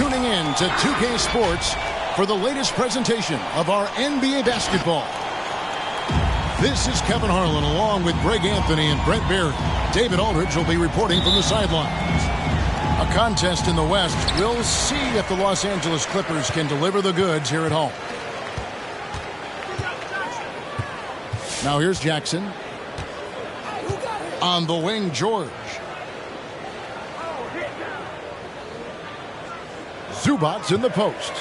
tuning in to 2K Sports for the latest presentation of our NBA basketball. This is Kevin Harlan along with Greg Anthony and Brent Barry. David Aldridge will be reporting from the sidelines. A contest in the West. We'll see if the Los Angeles Clippers can deliver the goods here at home. Now here's Jackson. On the wing, George. Zubac's in the post.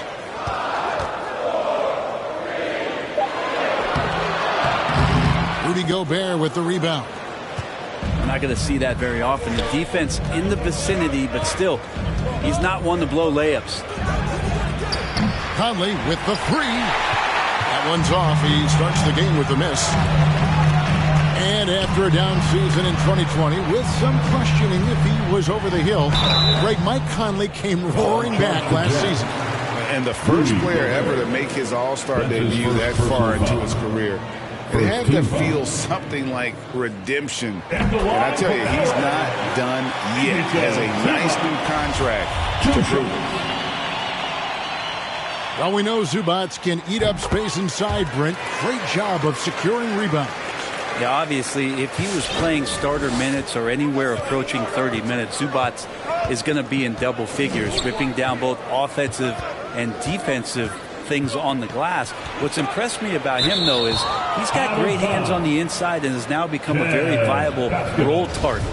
Rudy Gobert with the rebound. We're not going to see that very often. The defense in the vicinity, but still, he's not one to blow layups. Conley with the three. That one's off. He starts the game with a miss. And after a down season in 2020, with some questioning if he was over the hill, Mike Conley came roaring back last season. And the first player ever to make his All-Star debut that far into his career. It had to feel something like redemption. And I tell you, he's not done yet. He has a nice new contract to prove it. Well, we know Zubac can eat up space inside, Brent. Great job of securing rebounds. Yeah, obviously, if he was playing starter minutes or anywhere approaching 30 minutes, Zubac is going to be in double figures, ripping down both offensive and defensive things on the glass. What's impressed me about him, though, is he's got great hands on the inside and has now become a very viable role target.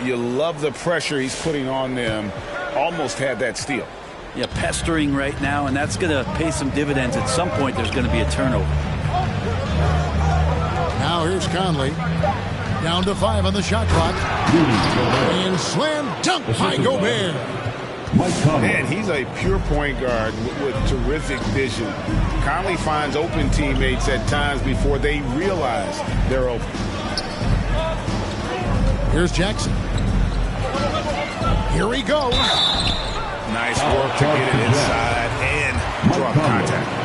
You love the pressure he's putting on them. Almost had that steal. Yeah, pestering right now, and that's going to pay some dividends. At some point, there's going to be a turnover. Now here's Conley. Down to 5 on the shot clock. And slam dunk by Gobert. Man, he's a pure point guard with terrific vision. Conley finds open teammates at times before they realize they're open. Here's Jackson. Here he goes. Nice work to get it inside and draw contact.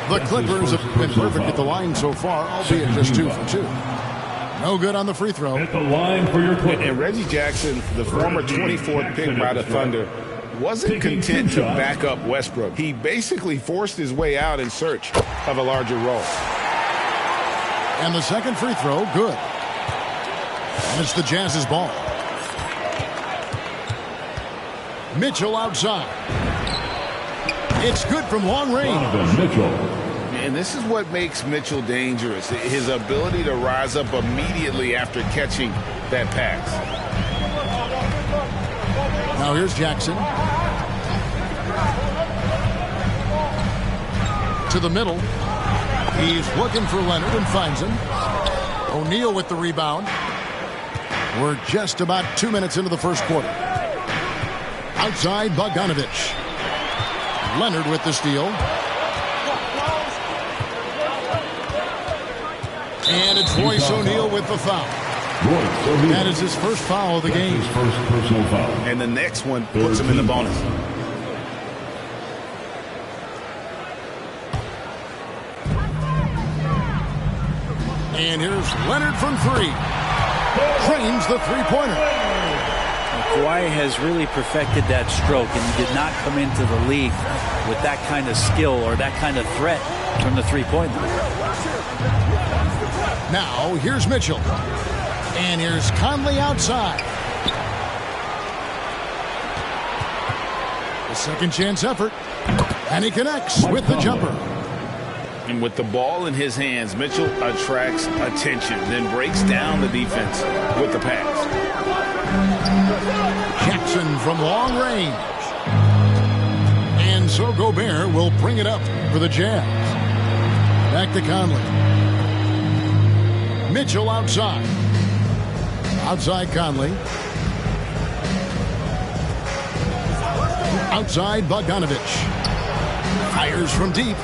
The Clippers have been perfect at the line so far, albeit just 2 for 2. No good on the free throw. At the line for your Clippers. And Reggie Jackson, the former 24th pick by the Thunder, wasn't content to back up Westbrook. He basically forced his way out in search of a larger role. And the second free throw, good. And it's the Jazz's ball. Mitchell outside. It's good from long range. And this is what makes Mitchell dangerous. His ability to rise up immediately after catching that pass. Now here's Jackson. To the middle. He's looking for Leonard and finds him. O'Neal with the rebound. We're just about 2 minutes into the first quarter. Outside, Bogdanovich. Leonard with the steal. And it's Royce O'Neal with the foul. That is his first foul of the game. His first personal foul. And the next one puts him in the bonus. And here's Leonard from 3. Trains the three-pointer. Kawhi has really perfected that stroke, and he did not come into the league with that kind of skill or that kind of threat from the three-point line. Now, here's Mitchell. And here's Conley outside. The second chance effort. And he connects with the jumper. And with the ball in his hands, Mitchell attracts attention, then breaks down the defense with the pass. Jackson from long range. And so Gobert will bring it up for the Jazz. Back to Conley. Mitchell outside. Outside Conley. Outside Bogdanovich. Fires from deep.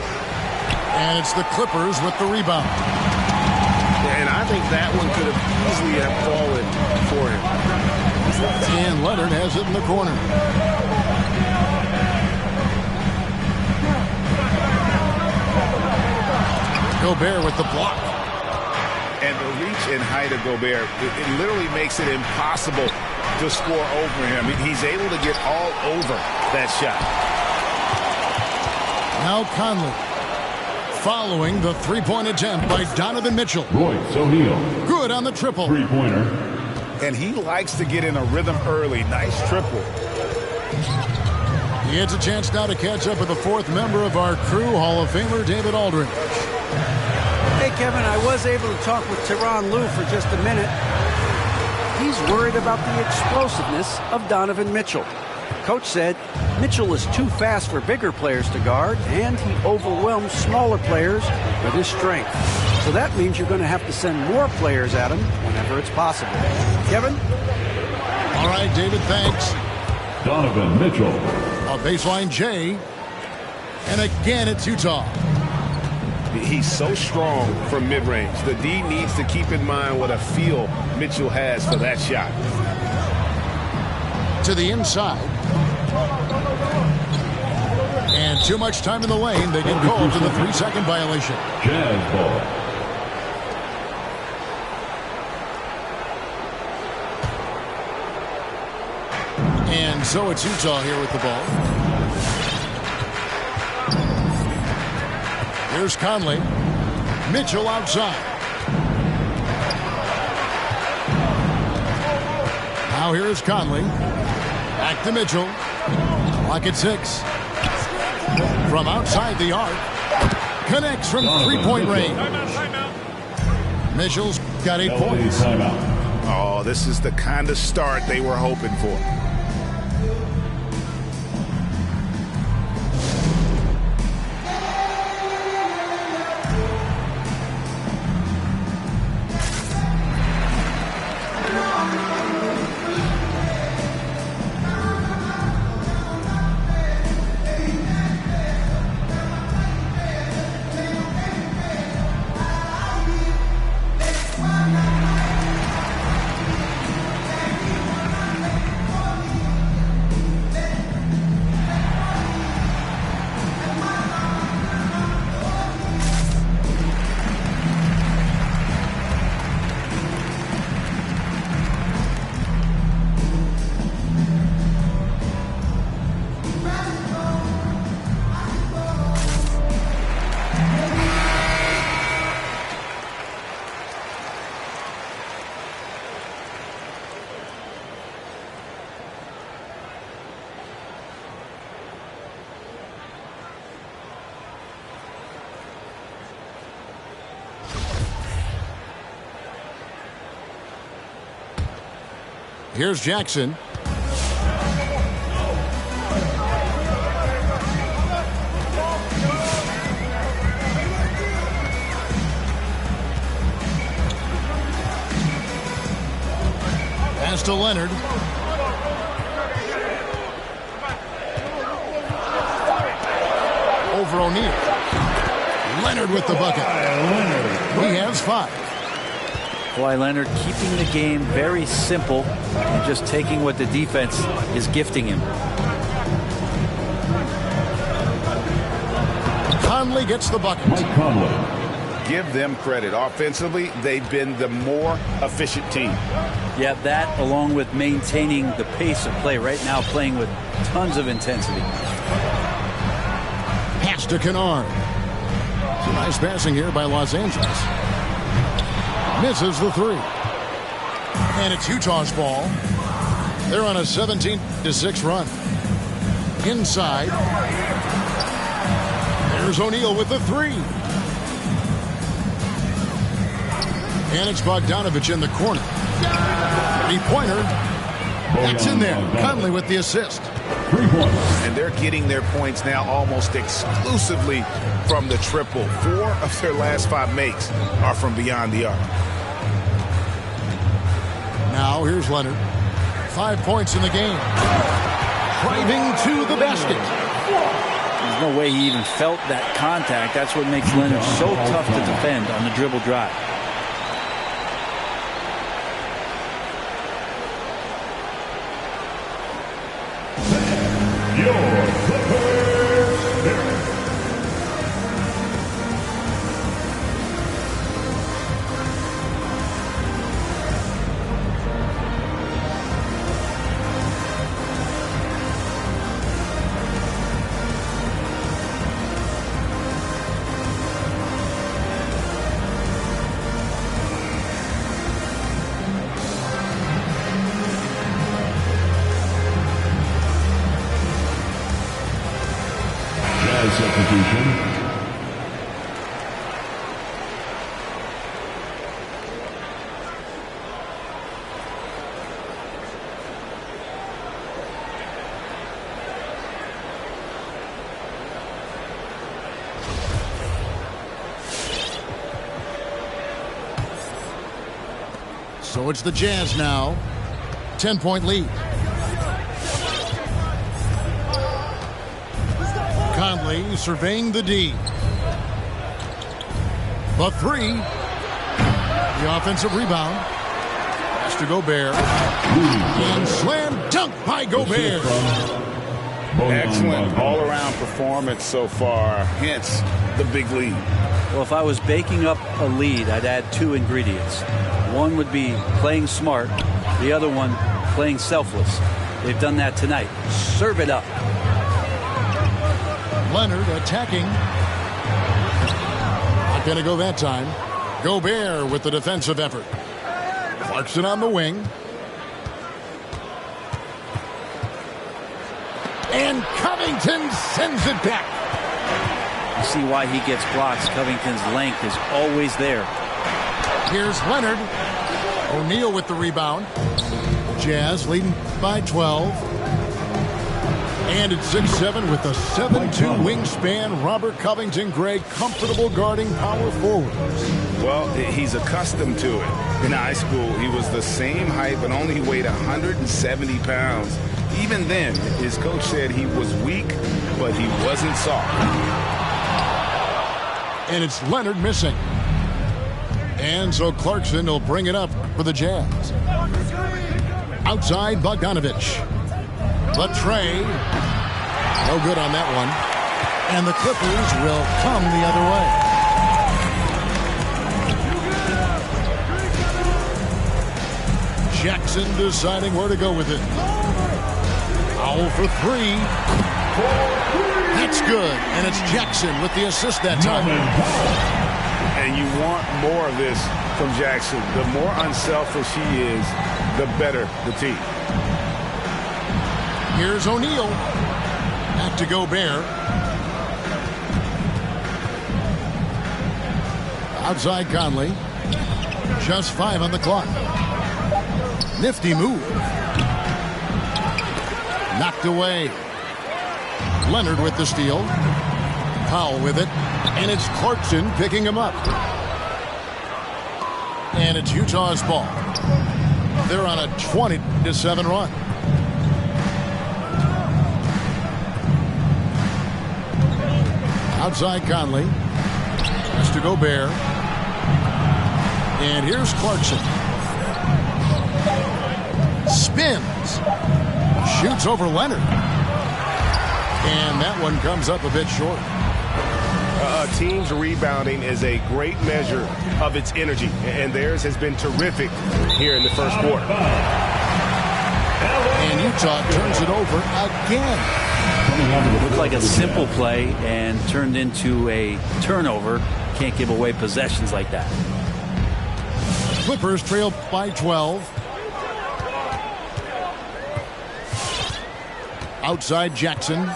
And it's the Clippers with the rebound. And I think that one could have easily have fallen for him. And Leonard has it in the corner. Gobert with the block. And the reach and height of Gobert, it literally makes it impossible to score over him. He's able to get all over that shot. Now Conley. Following the three-point attempt by Donovan Mitchell. Royce O'Neal. Good on the triple. Three-pointer. And he likes to get in a rhythm early. Nice triple. He gets a chance now to catch up with the fourth member of our crew, Hall of Famer David Aldridge. Hey, Kevin, I was able to talk with Tyronn Lue for just a minute. He's worried about the explosiveness of Donovan Mitchell. Coach said Mitchell is too fast for bigger players to guard, and he overwhelms smaller players with his strength. So that means you're going to have to send more players at him whenever it's possible. Kevin? All right, David, thanks. Donovan Mitchell. A baseline J. And again, it's Utah. He's so strong from mid-range. The D needs to keep in mind what a feel Mitchell has for that shot. To the inside. And too much time in the lane. They get called to the 3-second violation. Jazz ball. And so it's Utah here with the ball. Here's Conley. Mitchell outside. Now here's Conley. Back to Mitchell. Clock at 6. From outside the arc. Connects from three-point range. Mitchell's got 8 points. Oh, this is the kind of start they were hoping for. Here's Jackson. Pass to Leonard. Over O'Neal. Leonard with the bucket. He has 5. Kawhi Leonard keeping the game very simple and just taking what the defense is gifting him. Conley gets the bucket. Mike Conley. Give them credit. Offensively, they've been the more efficient team. Yeah, that along with maintaining the pace of play right now, playing with tons of intensity. Pass to Kennard. Some nice passing here by Los Angeles. Misses the 3. And it's Utah's ball. They're on a 17-6 run. Inside. There's O'Neal with the 3. And it's Bogdanovich in the corner. 3-pointer. That's in there. Conley with the assist. 3 points. And they're getting their points now almost exclusively from the triple. 4 of their last 5 makes are from beyond the arc. Now here's Leonard. 5 points in the game. Driving to the basket. There's no way he even felt that contact. That's what makes Leonard so tough to defend on the dribble drive. substitution. So it's the Jazz now. 10-point lead. Conley surveying the D. The three. The offensive rebound. Has to Gobert. And slam dunk by Gobert. Excellent all-around performance so far, hence the big lead. Well, if I was baking up a lead, I'd add two ingredients. One would be playing smart. The other one, playing selfless. They've done that tonight. Serve it up. Leonard attacking. Not going to go that time. Gobert with the defensive effort. Clarkson on the wing. And Covington sends it back. You see why he gets blocks. Covington's length is always there. Here's Leonard. O'Neal with the rebound. Jazz leading by 12. And it's 6'7" with a 7'2" wingspan. Robert Covington, Greg, comfortable guarding power forwards. Well, he's accustomed to it. In high school, he was the same height, but only weighed 170 pounds. Even then, his coach said he was weak, but he wasn't soft. And it's Leonard missing. And so Clarkson will bring it up for the Jazz. Outside, Bogdanovich. Latre. No good on that one. And the Clippers will come the other way. Jackson deciding where to go with it. Foul for three. That's good. And it's Jackson with the assist that time. And you want more of this from Jackson. The more unselfish he is, the better the team. Here's O'Neal. Back to Gobert. Outside Conley. Just 5 on the clock. Nifty move. Knocked away. Leonard with the steal. Powell with it. And it's Clarkson picking him up. And it's Utah's ball. They're on a 20-7 run. Outside Conley. Has to Gobert. And here's Clarkson. Spins. Shoots over Leonard. And that one comes up a bit short. A team's rebounding is a great measure of its energy, and theirs has been terrific here in the first quarter. And Utah turns it over again. It looked like a simple play and turned into a turnover. Can't give away possessions like that. Clippers trail by 12. Outside Jackson.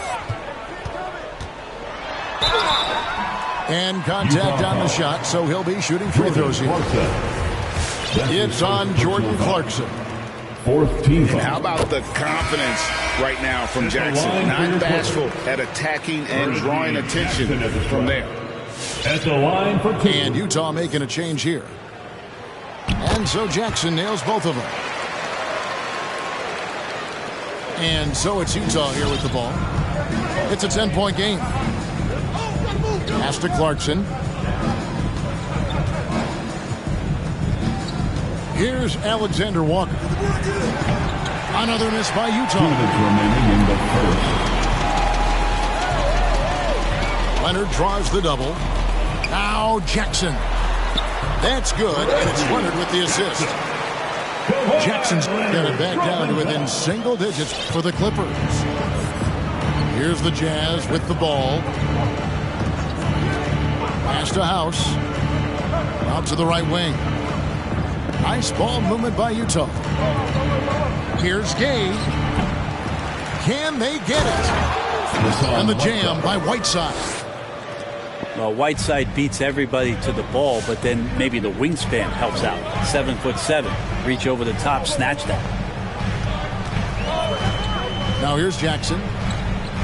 And contact on the shot, so he'll be shooting free throws here. It's on Jordan Clarkson. Fourth team foul. And how about the confidence right now from Jackson? Not bashful at attacking and drawing attention from there. At the line for two. And Utah making a change here. And so Jackson nails both of them. And so it's Utah here with the ball. It's a 10-point game. Pass to Clarkson. Here's Alexander Walker. Another miss by 2 Utah. minutes remaining in the first. Leonard draws the double. Now Jackson. That's good, and it's Leonard with the assist. Jackson's got it back down to within single digits for the Clippers. Here's the Jazz with the ball. Pass to House. Out to the right wing. Nice ball movement by Utah. Here's Gay. Can they get it? And the jam by Whiteside. Well, Whiteside beats everybody to the ball, but then maybe the wingspan helps out. 7'7", reach over the top, snatch that. Now here's Jackson.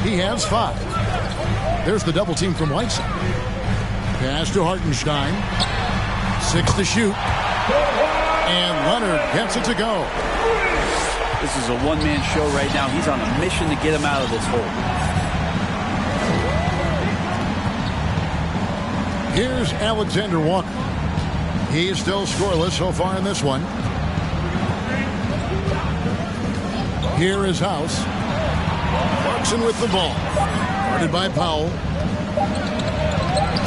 He has 5. There's the double team from Whiteside. Pass to Hartenstein. 6 to shoot. And Leonard gets it to go. This is a one-man show right now. He's on a mission to get him out of this hole. Here's Alexander Walker. He's still scoreless so far in this one. Here is House. Clarkson with the ball. Guarded by Powell.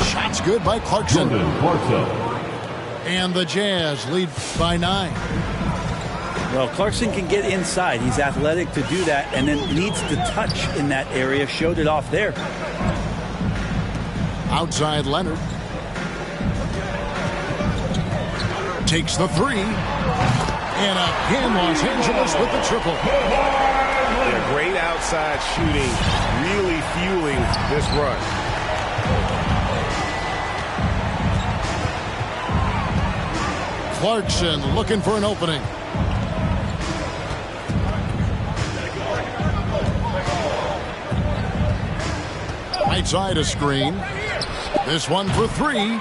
Shots good by Clarkson. And the Jazz lead by 9. Well, Clarkson can get inside. He's athletic to do that, and then needs to touch in that area. Showed it off there. Outside Leonard. Takes the 3. And again, Los Angeles with the triple. Yeah, great outside shooting, really fueling this run. Clarkson looking for an opening. Right side a screen. This one for 3.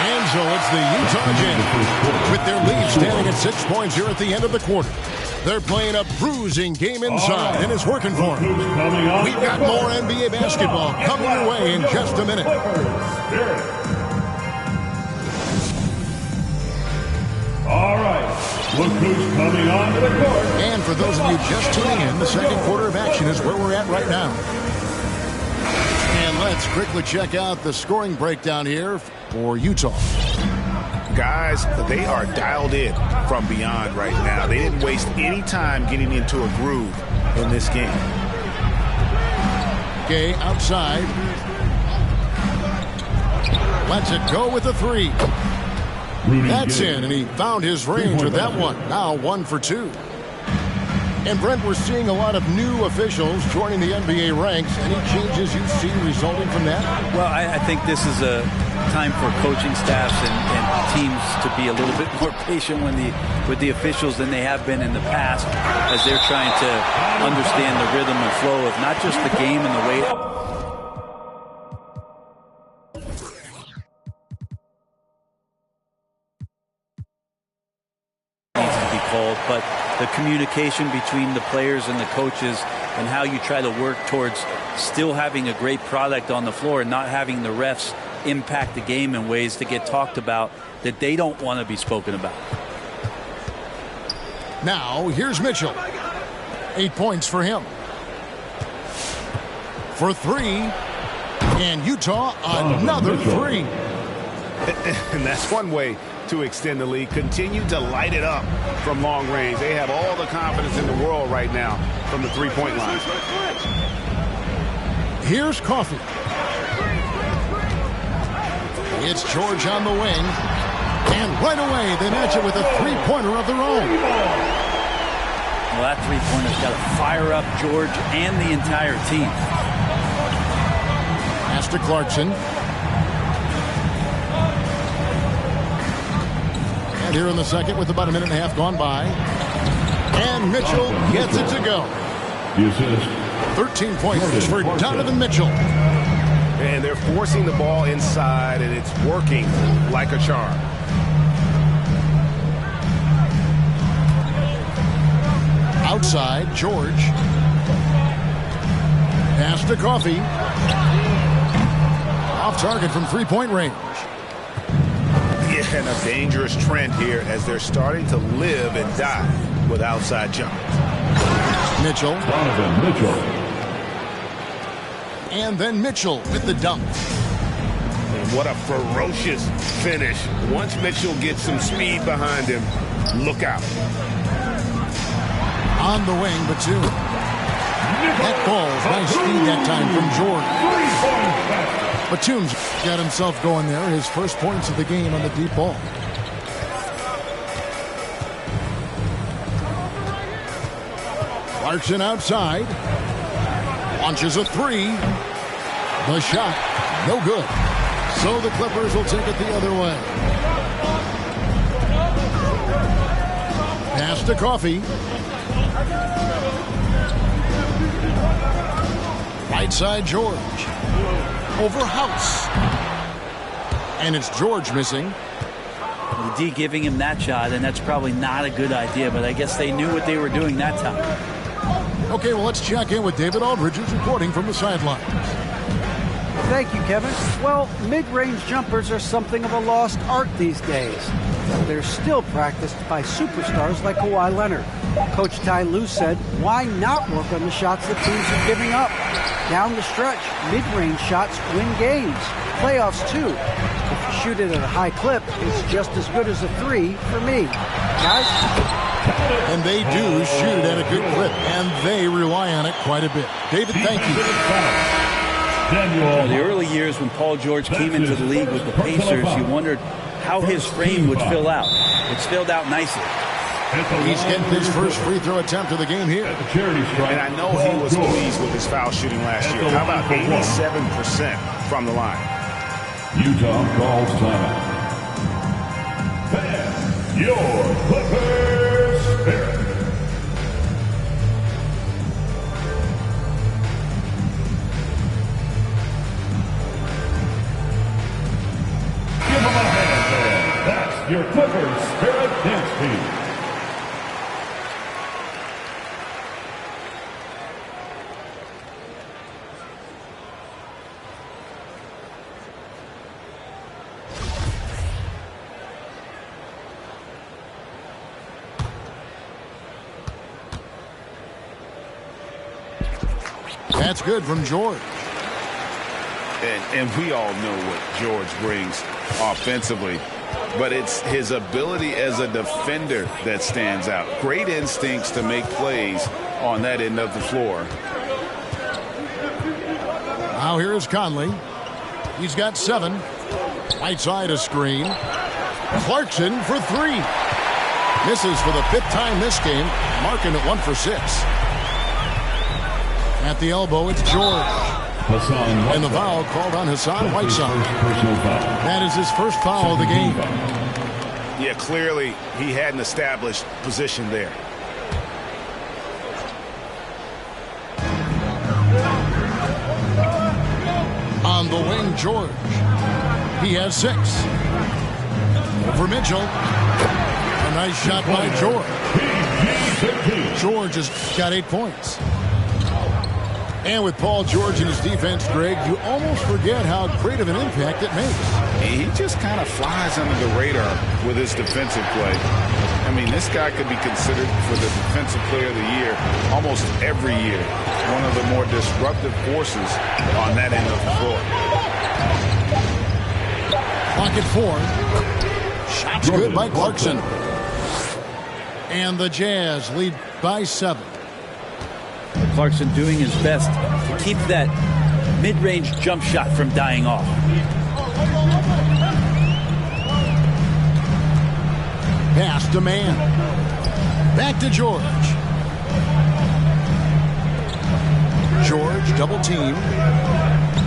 And so it's the Utah Jazz with their lead standing at 6 points here at the end of the quarter. They're playing a bruising game inside, and it's working for them. We've got more NBA basketball coming your way in just a minute. All right, look who's coming on to the court. And for those of you just tuning in, the second quarter of action is where we're at right now. And let's quickly check out the scoring breakdown here for Utah. Guys, they are dialed in from beyond right now. They didn't waste any time getting into a groove in this game. Gay outside. Lets it go with a 3. That's in, and he found his range with that one. Now 1 for 2. And Brent, we're seeing a lot of new officials joining the NBA ranks. Any changes you see resulting from that? Well, I think this is a time for coaching staffs and teams to be a little bit more patient with the officials than they have been in the past, as they're trying to understand the rhythm and flow of not just the game and the way but the communication between the players and the coaches and how you try to work towards still having a great product on the floor and not having the refs impact the game in ways to get talked about that they don't want to be spoken about. Now, here's Mitchell. 8 points for him. For 3. And Utah, another 3. And that's one way to extend the lead. Continue to light it up from long range. They have all the confidence in the world right now from the three-point line. Here's Coffey. It's George on the wing. And right away, they match it with a three-pointer of their own. Well, that three-pointer's got to fire up George and the entire team. Pass to Clarkson. And here in the second with about a minute and a half gone by. And Mitchell gets it to go. 13 points for Donovan Mitchell. And they're forcing the ball inside, and it's working like a charm. Outside, George. Pass to Coffey. Off target from three-point range. Yeah, and a dangerous trend here as they're starting to live and die with outside jump. Mitchell. Donovan Mitchell. And then Mitchell with the dunk. And what a ferocious finish. Once Mitchell gets some speed behind him, look out. On the wing, Batum. That ball's nice speed that time from Jordan. Batum's got himself going there. His first points of the game on the deep ball. Clarkson outside. Launches a three. The shot No good. So the Clippers will take it the other way. Pass to Coffee. Right side George. Over House. And it's George missing. The D giving him that shot, and that's probably not a good idea, but I guess they knew what they were doing that time. Okay, well, let's check in with David Aldridge, who's reporting from the sidelines. Thank you, Kevin. Well, mid-range jumpers are something of a lost art these days. But they're still practiced by superstars like Kawhi Leonard. Coach Ty Lue said, why not work on the shots that teams are giving up? Down the stretch, mid-range shots win games. Playoffs, too. If you shoot it at a high clip, it's just as good as a three for me. Guys? And they do shoot it at a good clip, and they rely on it quite a bit. David, thank you. The early years when Paul George came into the league with the Pacers, you wondered how his frame would fill out. It's filled out nicely. He's getting his first free throw attempt of the game here. And I know he was pleased with his foul shooting last year. How about 87% from the line? Utah calls timeout. Your Clippers Spirit. Give them a hand there. That's your Clippers Spirit dance team. That's good from George. And we all know what George brings offensively, but it's his ability as a defender that stands out. Great instincts to make plays on that end of the floor. Now here is Conley. He's got 7. Right side a screen. Clarkson for 3. Misses for the 5th time this game, marking it 1 for 6. At the elbow, it's George. And the foul called on Hassan Whiteside. That is his first foul of the game. Yeah, clearly he had an established position there. On the wing, George. He has 6. Over Mitchell. A nice shot by George. George has got 8 points. And with Paul George in his defense, Greg, you almost forget how great of an impact it makes. He just kind of flies under the radar with his defensive play. I mean, this guy could be considered for the Defensive Player of the Year almost every year. One of the more disruptive forces on that end of the floor. Clock at 4. Shots good by Clarkson. And the Jazz lead by 7. Clarkson doing his best to keep that mid-range jump shot from dying off. Pass to man. Back to George. George double team.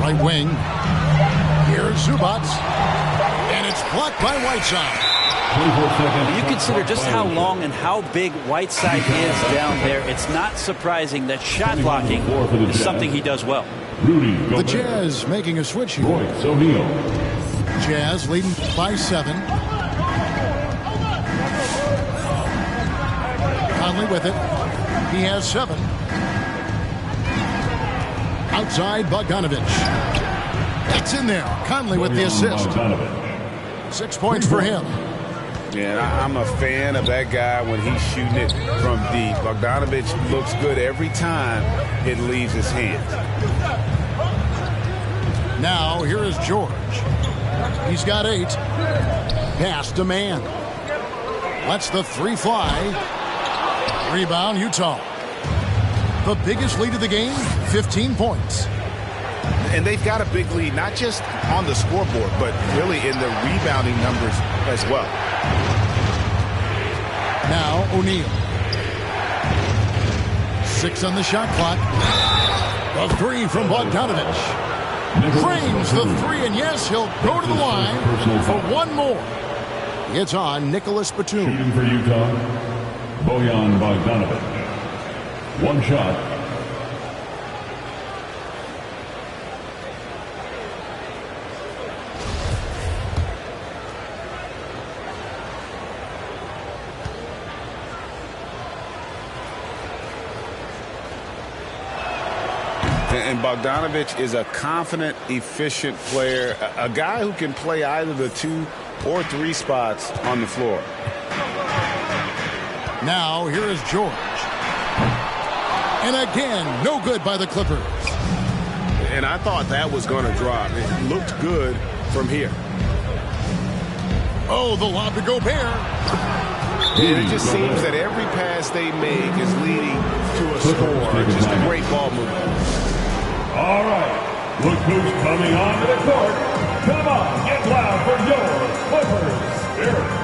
Right wing. Here's Zubac. And it's blocked by Whiteside. You consider just how long and how big Whiteside is down there. It's not surprising that shot blocking is something he does well. The Jazz making a switch here. Jazz leading by 7. Conley with it. He has 7. Outside Bogdanovich. That's in there. Conley with the assist. 6 points for him. Yeah, I'm a fan of that guy when he's shooting it from deep. Bogdanovich looks good every time it leaves his hands. Now, here is George. He's got 8. Pass to man. Lets the 3 fly. Rebound, Utah. The biggest lead of the game, 15 points. And they've got a big lead, not just on the scoreboard, but really in the rebounding numbers as well. Now O'Neal. 6 on the shot clock. A 3 from Bogdanovich. Frames the three, and yes, he'll go to the line for one more. It's on Nicholas Batum. Shooting for Utah, Bojan Bogdanovic. One shot. And Bogdanovic is a confident, efficient player, a guy who can play either the 2 or 3 spots on the floor. Now, here is George. And again, no good by the Clippers. And I thought that was going to drop. It looked good from here. Oh, the lob to Gobert. And it just seems that every pass they make is leading to a score. Just a great ball movement. All right, look who's coming onto the court. Come on, get loud for your Clippers Spirit.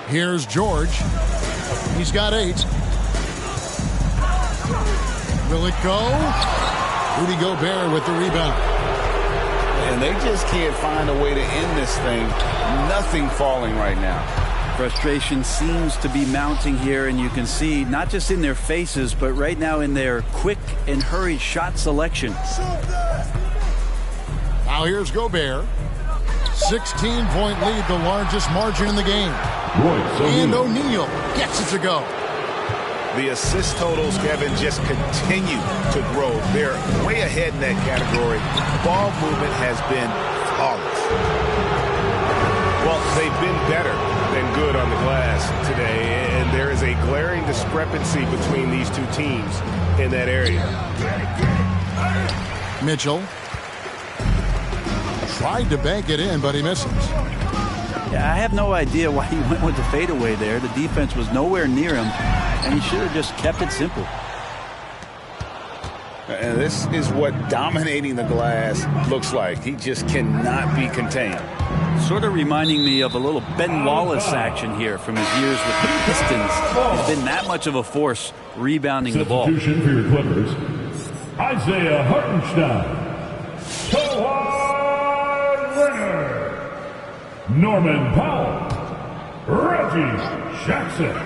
Here's George. He's got 8. Will it go? Rudy Gobert with the rebound. And they just can't find a way to end this thing. Nothing falling right now. Frustration seems to be mounting here, and you can see not just in their faces, but right now in their quick and hurried shot selection. Now here's Gobert. 16-point lead, the largest margin in the game. And O'Neal gets it to go. The assist totals, Kevin, just continue to grow. They're way ahead in that category. Ball movement has been flawless. Well, they've been better than good on the glass today, and there is a glaring discrepancy between these two teams in that area. Mitchell tried to bank it in, but he misses. Yeah, I have no idea why he went with the fadeaway there. The defense was nowhere near him, and he should have just kept it simple. And this is what dominating the glass looks like. He just cannot be contained. Sort of reminding me of a little Ben Wallace action here from his years with the Pistons. He's been that much of a force rebounding the ball. Substitution for your Clippers, Isaiah Hartenstein. Norman Powell, Reggie Jackson.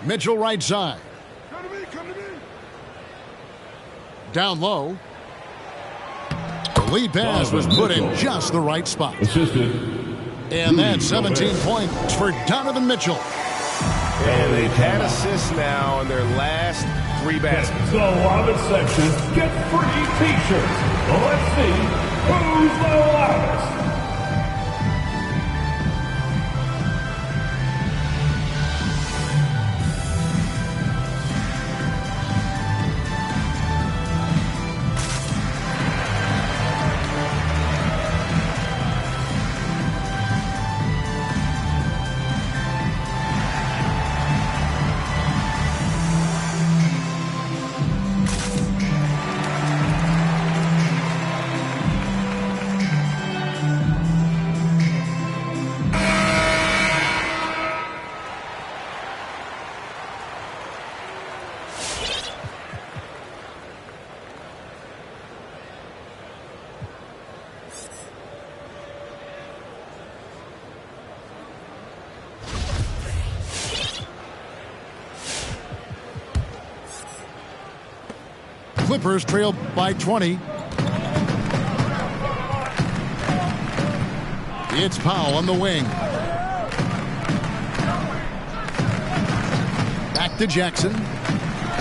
Mitchell right side. Down low. The lead pass was put in just the right spot. Assisted. And that's 17 points for Donovan Mitchell. And they've had assists now in their last 3 baskets. The loudest section, get free t-shirts. Let's see who's the loudest. Clippers trail by 20. It's Powell on the wing. Back to Jackson.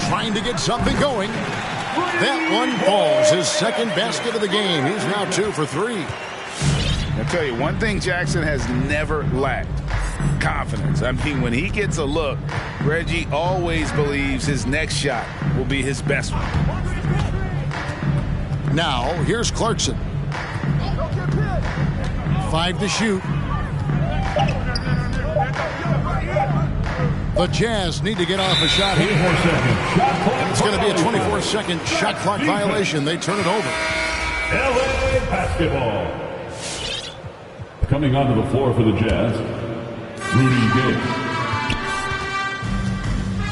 Trying to get something going. That one falls. His second basket of the game. He's now 2 for 3. I'll tell you, one thing Jackson has never lacked. Confidence. I mean, when he gets a look, Reggie always believes his next shot will be his best one. Now, here's Clarkson. 5 to shoot. The Jazz need to get off a shot here. It's going to be a 24-second shot clock violation. They turn it over. LA basketball. Coming onto the floor for the Jazz, Rudy Gay.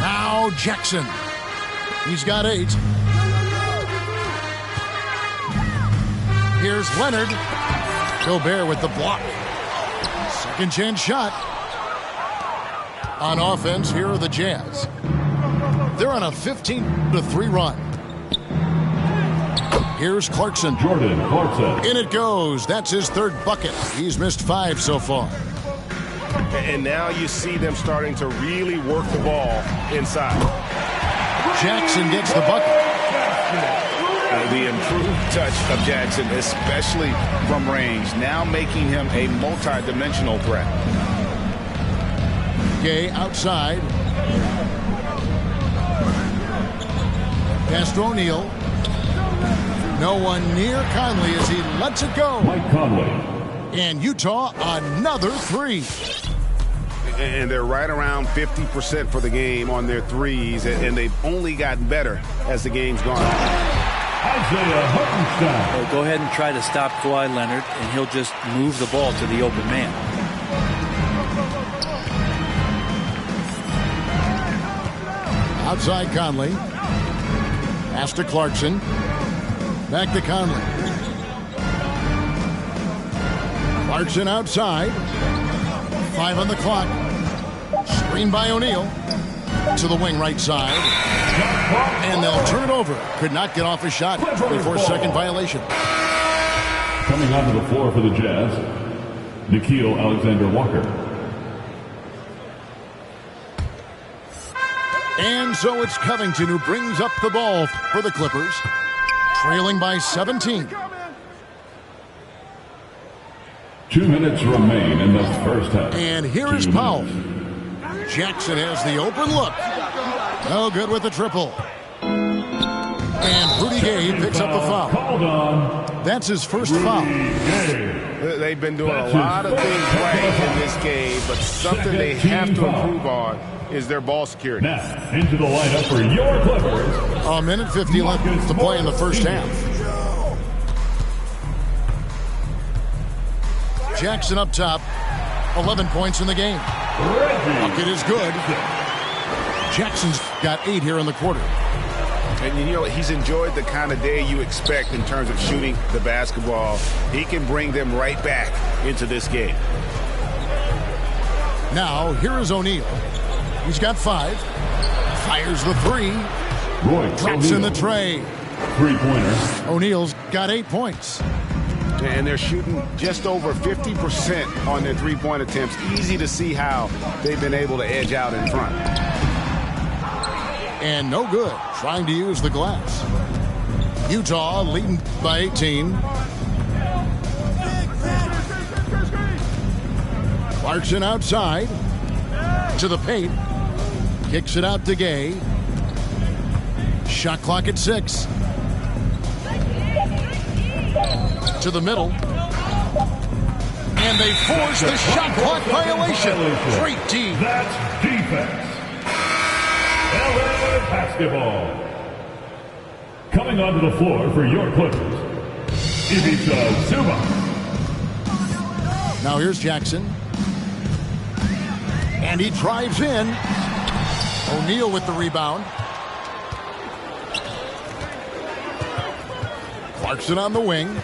Now Jackson. He's got 8. Here's Leonard. Gobert with the block. Second chance shot. On offense, here are the Jazz. They're on a 15-3 run. Here's Clarkson. Jordan Clarkson. In it goes. That's his 3rd bucket. He's missed 5 so far. And now you see them starting to really work the ball inside. Jackson gets the bucket. The improved touch of Jackson, especially from range, now making him a multi-dimensional threat. Gay outside. Pass to O'Neal. No one near Conley as he lets it go. Mike Conley. And Utah, another 3. And they're right around 50% for the game on their threes, and they've only gotten better as the game's gone on. Well, go ahead and try to stop Kawhi Leonard, and he'll just move the ball to the open man. Outside Conley. Pass to Clarkson. Back to Conley. Clarkson outside. 5 on the clock. Screen by O'Neal. To the wing right side. And they'll turn it over. Could not get off a shot. 24-second violation. Coming onto the floor for the Jazz, Nickeil Alexander-Walker. And so it's Covington who brings up the ball for the Clippers. Trailing by 17. 2 minutes remain in the first half. And here is Powell. Jackson has the open look. No good with the triple. And Rudy Gay picks up the foul. That's his first foul. They've been doing a lot of things right in this game, but something they have to improve on is their ball security. Now, into the lineup for your Clippers. A minute 50 left to play in the first half. Jackson up top. 11 points in the game. Bucket is good. Jackson's got 8 here in the quarter. And you know, he's enjoyed the kind of day you expect in terms of shooting the basketball. He can bring them right back into this game. Now, here is O'Neal. He's got 5. Fires the 3. Drops in the tray. 3-pointer. O'Neal's got 8 points. And they're shooting just over 50% on their 3-point attempts. Easy to see how they've been able to edge out in front. And no good. Trying to use the glass. Utah leading by 18. Clarkson outside. To the paint. Kicks it out to Gay. Shot clock at 6. To the middle. And they force the shot clock violation. Great team. That's defense. LA basketball. Coming onto the floor for your Clippers, Ivica Zubac. Now here's Jackson. And he drives in. O'Neal with the rebound. Clarkson on the wing.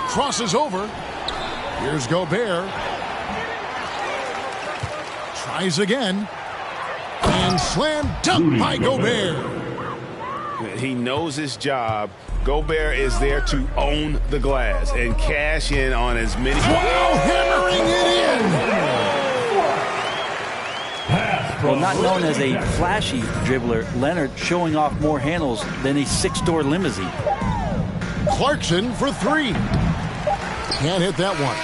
Crosses over. Here's Gobert. Tries again. And slam dunk by Gobert. He knows his job. Gobert is there to own the glass and cash in on as many. Wow, hammering it in. Well, not known as a flashy dribbler, Leonard showing off more handles than a 6-door limousine. Clarkson for 3. Can't hit that one.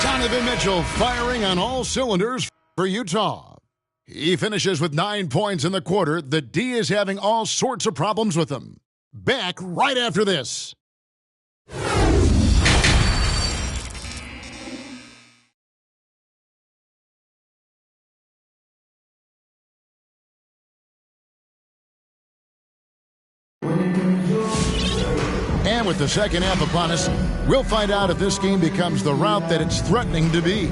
Donovan Mitchell firing on all cylinders for Utah. He finishes with 9 points in the quarter. The D is having all sorts of problems with him. Back right after this. And with the second half upon us, we'll find out if this game becomes the route that it's threatening to be.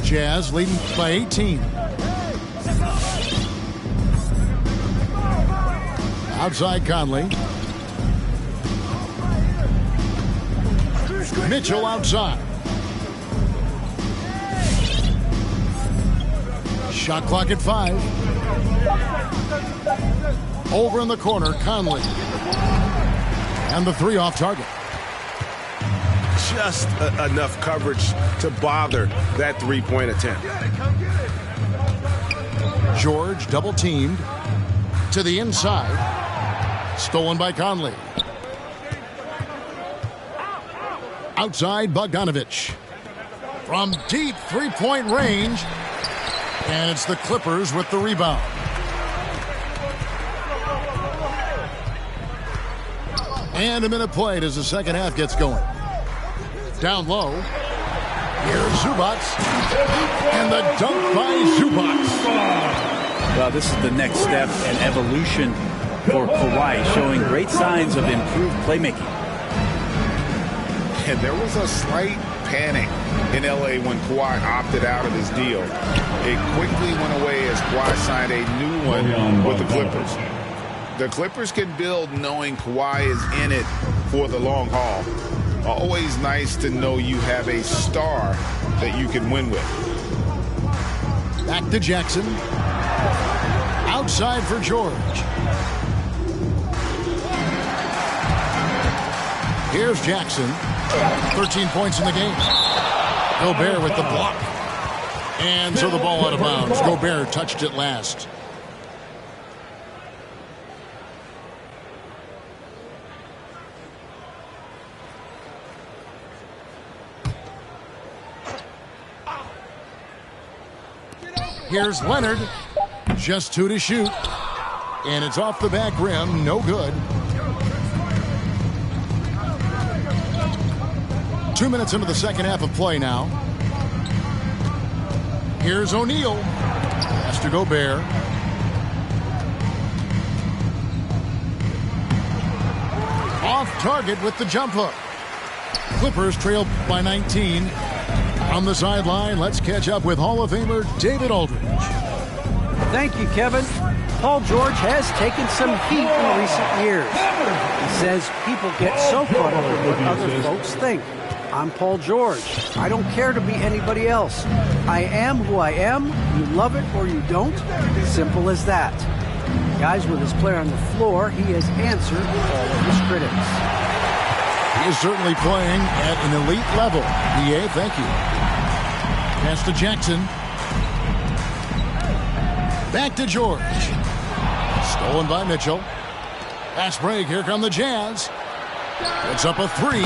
Jazz leading by 18. Outside Conley. Mitchell outside. Shot clock at 5. Over in the corner, Conley. And the 3 off target. Just enough coverage to bother that three-point attempt. George double teamed to the inside. Stolen by Conley. Outside Bogdanovich. From deep three-point range. And it's the Clippers with the rebound. And a minute played as the second half gets going. Down low. Here's Zubac. And the dunk by Zubac. Well, this is the next step and evolution for Kawhi, showing great signs of improved playmaking. And there was a slight panic in L.A. when Kawhi opted out of his deal. It quickly went away as Kawhi signed a new one with the Clippers. The Clippers can build knowing Kawhi is in it for the long haul. Always nice to know you have a star that you can win with. Back to Jackson. Outside for George. Here's Jackson. 13 points in the game. Gobert with the block. And so the ball out of bounds. Gobert touched it last. Here's Leonard. Just 2 to shoot. And it's off the back rim. No good. 2 minutes into the second half of play now. Here's O'Neal. Pass to Gobert. Off target with the jump hook. Clippers trail by 19. On the sideline, let's catch up with Hall of Famer David Aldridge. Thank you, Kevin. Paul George has taken some heat in recent years. He says people get so caught up with what other folks think. I'm Paul George. I don't care to be anybody else. I am who I am. You love it or you don't. Simple as that. Guys, with his player on the floor, he has answered all of his critics. He is certainly playing at an elite level. EA, thank you. Pass to Jackson. Back to George. Stolen by Mitchell. Pass break. Here come the Jazz. Puts up a 3.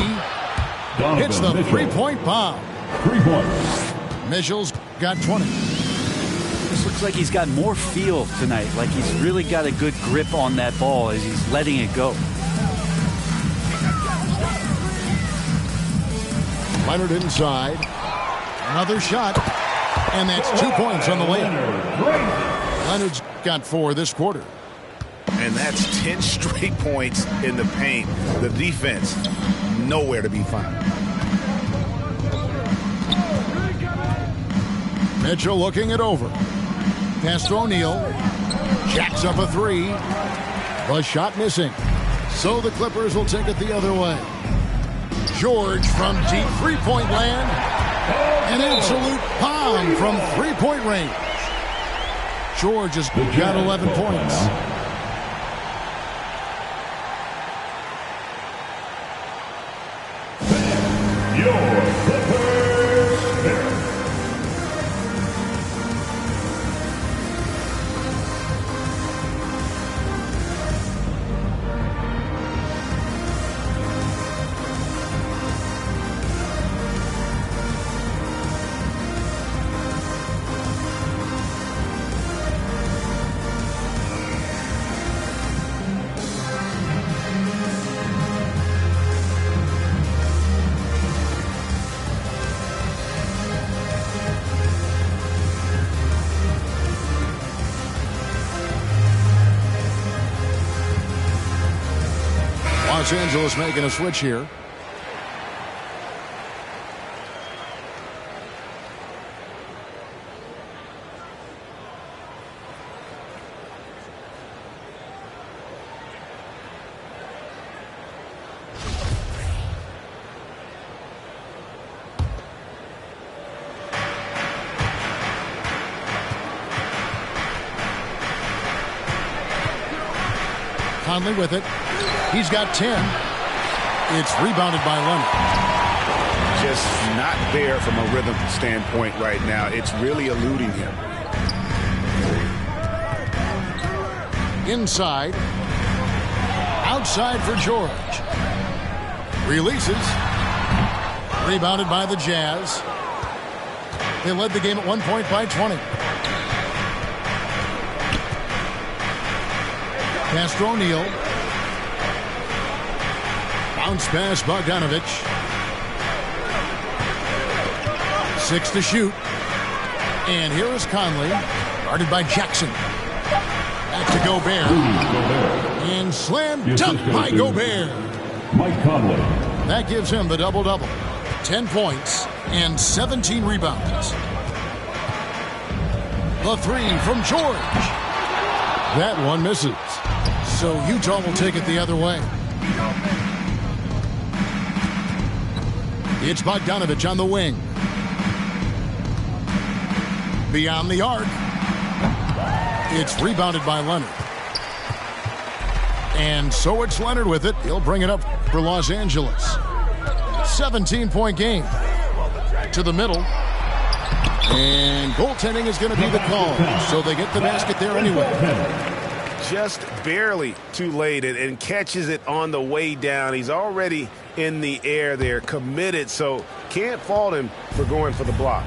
Hits the three-point bomb. 3 points. Mitchell's got 20. This looks like he's got more feel tonight. Like he's really got a good grip on that ball as he's letting it go. Leonard inside. Another shot. And that's 2 points on the layup. Leonard's got 4 this quarter. And that's 10 straight points in the paint. The defense, nowhere to be found. Mitchell looking it over. Pass to O'Neal. Jacks up a 3. The shot missing. So the Clippers will take it the other way. George from deep three-point land. An absolute bomb from three-point range. George has got 11 points. Los Angeles making a switch here. Conley with it. He's got 10. It's rebounded by Leonard. Just not there from a rhythm standpoint right now. It's really eluding him. Inside. Outside for George. Releases. Rebounded by the Jazz. They led the game at 1 point by 20. Castro O'Neal. Bounce pass, Bogdanovich. 6 to shoot. And here is Conley, guarded by Jackson. Back to Gobert. And slam dunk by Gobert. Mike Conley. That gives him the double-double. 10 points and 17 rebounds. The three from George. That one misses. So Utah will take it the other way. It's Bogdanovich on the wing. Beyond the arc. It's rebounded by Leonard. And so it's Leonard with it. He'll bring it up for Los Angeles. 17-point game. To the middle. And goaltending is going to be the call. So they get the basket there anyway. Just barely too late and catches it on the way down. He's already in the air there, committed, so can't fault him for going for the block.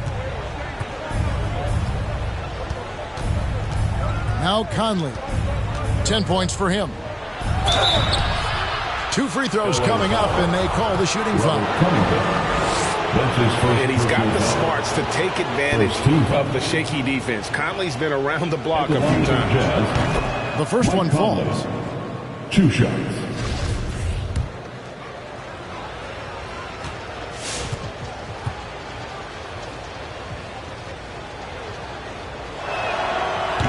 Now Conley. 10 points for him. 2 free throws coming up, and they call the shooting foul. And he's got the smarts to take advantage of the shaky defense. Conley's been around the block a few times. The first one falls. 2 shots.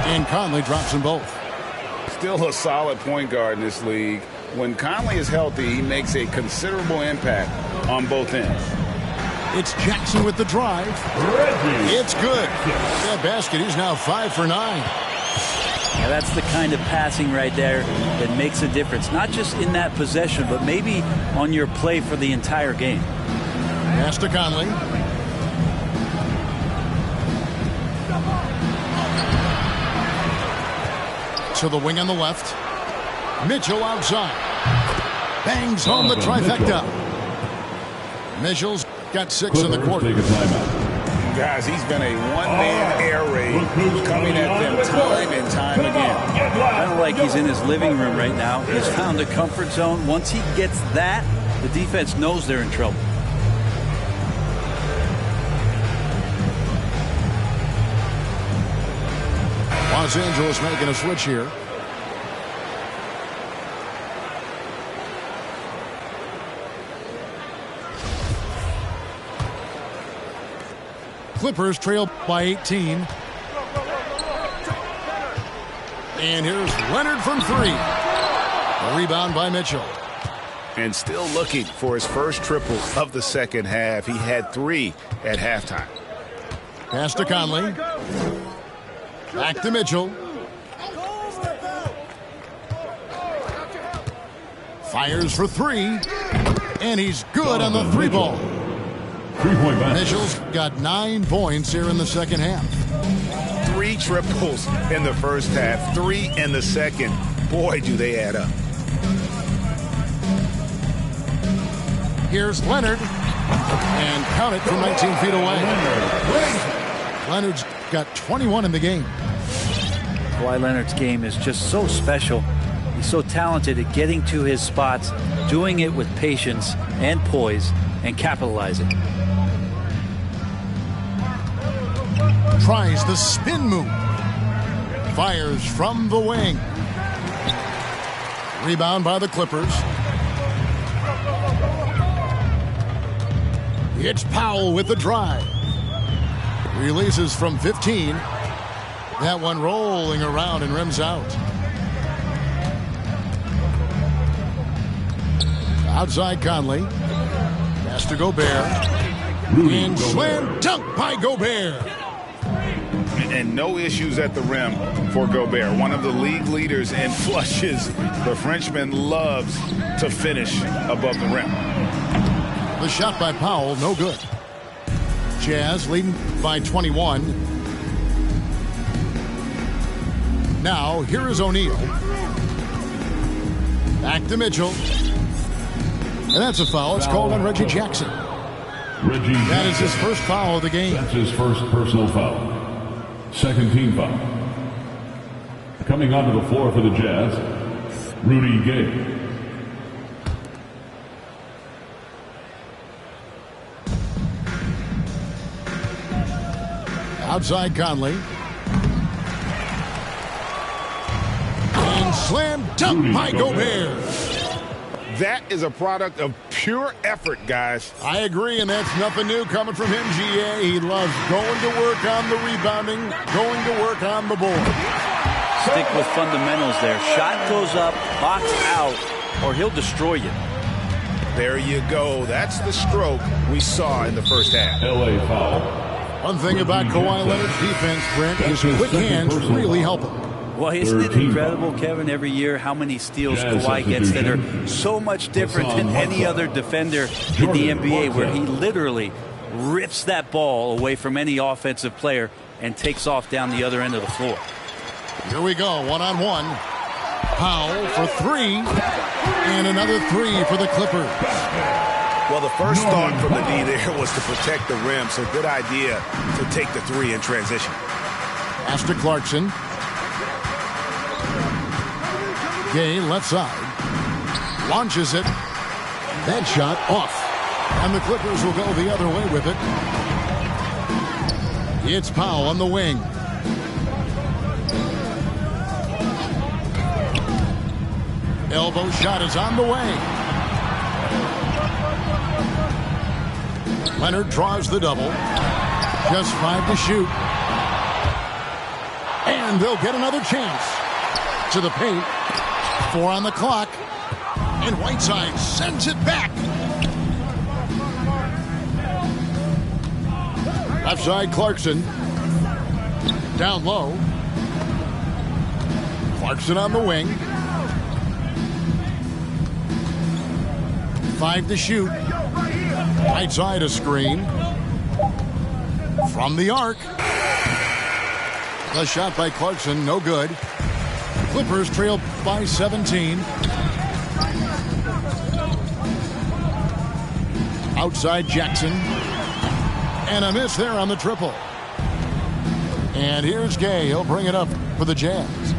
And Conley drops them both. Still a solid point guard in this league. When Conley is healthy, he makes a considerable impact on both ends. It's Jackson with the drive. It's good. That basket, he's now 5 for 9. Yeah, that's the kind of passing right there that makes a difference. Not just in that possession, but maybe on your play for the entire game. Pass to Conley. To the wing on the left. Mitchell outside. Bangs home the trifecta. Mitchell's got 6 in the quarter. Guys, he's been a one-man air raid coming at them time and time again. Kind of like he's in his living room right now. He's found a comfort zone. Once he gets that, the defense knows they're in trouble. Los Angeles making a switch here. Clippers trail by 18. And here's Leonard from 3. A rebound by Mitchell. And still looking for his first triple of the second half. He had 3 at halftime. Pass to Conley. Back to Mitchell. Fires for 3. And he's good on the 3-ball. 3-point match. Mitchell's got 9 points here in the second half. 3 triples in the first half, 3 in the second. Boy, do they add up. Here's Leonard. And count it from 19 feet away. Leonard's got 21 in the game. Kawhi Leonard's game is just so special. He's so talented at getting to his spots, doing it with patience and poise, and capitalizing. Tries the spin move. Fires from the wing. Rebound by the Clippers. It's Powell with the drive. Releases from 15. That one rolling around and rims out. Outside Conley. Pass to Gobert. And slam dunk by Gobert. And no issues at the rim for Gobert. One of the league leaders in flushes. The Frenchman loves to finish above the rim. The shot by Powell, no good. Jazz leading by 21. Now, here is O'Neal. Back to Mitchell. And that's a foul. It's called on Reggie Jackson. That is his first foul of the game. That's his first personal foul. Second team foul. Coming onto the floor for the Jazz, Rudy Gay. Outside Conley. And slam dunk by Gobert. That is a product of pure effort, guys. I agree, and that's nothing new coming from him, GA. He loves going to work on the rebounding, going to work on the board. Stick with fundamentals there. Shot goes up, box out, or he'll destroy you. There you go. That's the stroke we saw in the first half. LA foul. One thing about Kawhi Leonard's defense, Brent, is quick hands really help him. Well, isn't it incredible, Kevin, every year how many steals Kawhi gets that are so much different than any other defender in the NBA, where he literally rips that ball away from any offensive player and takes off down the other end of the floor. Here we go, one-on-one. Powell for three, and another three for the Clippers. Well, the first thought from the D there was to protect the rim, so good idea to take the three in transition. Pass to Clarkson. Gay left side. Launches it. That shot off. And the Clippers will go the other way with it. It's Powell on the wing. Elbow shot is on the way. Leonard draws the double. Just 5 to shoot. And they'll get another chance. To the paint. 4 on the clock. And Whiteside sends it back. Left side Clarkson. Down low. Clarkson on the wing. 5 to shoot. Right side a screen. From the arc. The shot by Clarkson, no good. Clippers trail by 17. Outside Jackson. And a miss there on the triple. And here's Gay. He'll bring it up for the Jazz.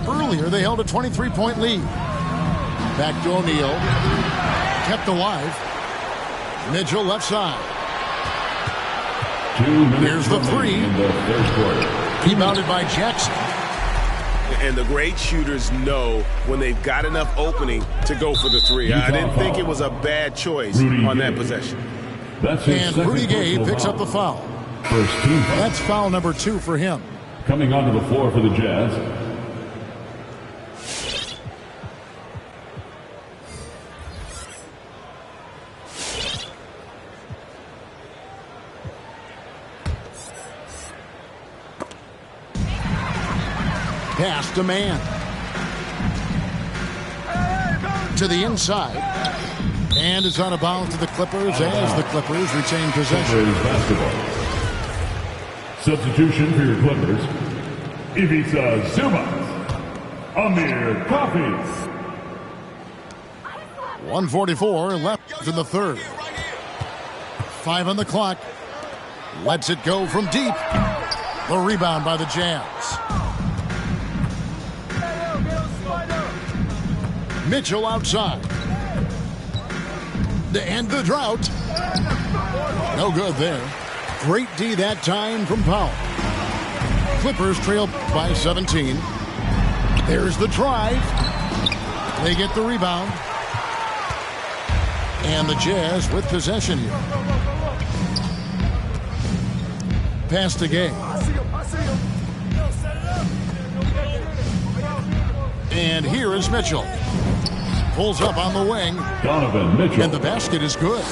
Earlier, they held a 23-point lead. Back to O'Neal. Kept alive. Mitchell left side. Here's the three. Rebounded by Jackson. And the great shooters know when they've got enough opening to go for the three. I didn't think it was a bad choice on that possession. And Rudy Gay picks up the foul. That's foul number 2 for him. Coming onto the floor for the Jazz, Pass to man. To the inside. And it's out of bounds to the Clippers as the Clippers retain possession. Substitution for your Clippers, Ivica Zubac, Amir Coffey. 1:44 left in the third. 5 on the clock. Lets it go from deep. The rebound by the Jazz. Mitchell outside. To end the drought. No good there. Great D that time from Powell. Clippers trail by 17. There's the drive. They get the rebound. And the Jazz with possession here. pass to Gay. And here is Mitchell. Pulls up on the wing. Donovan Mitchell. And the basket is good.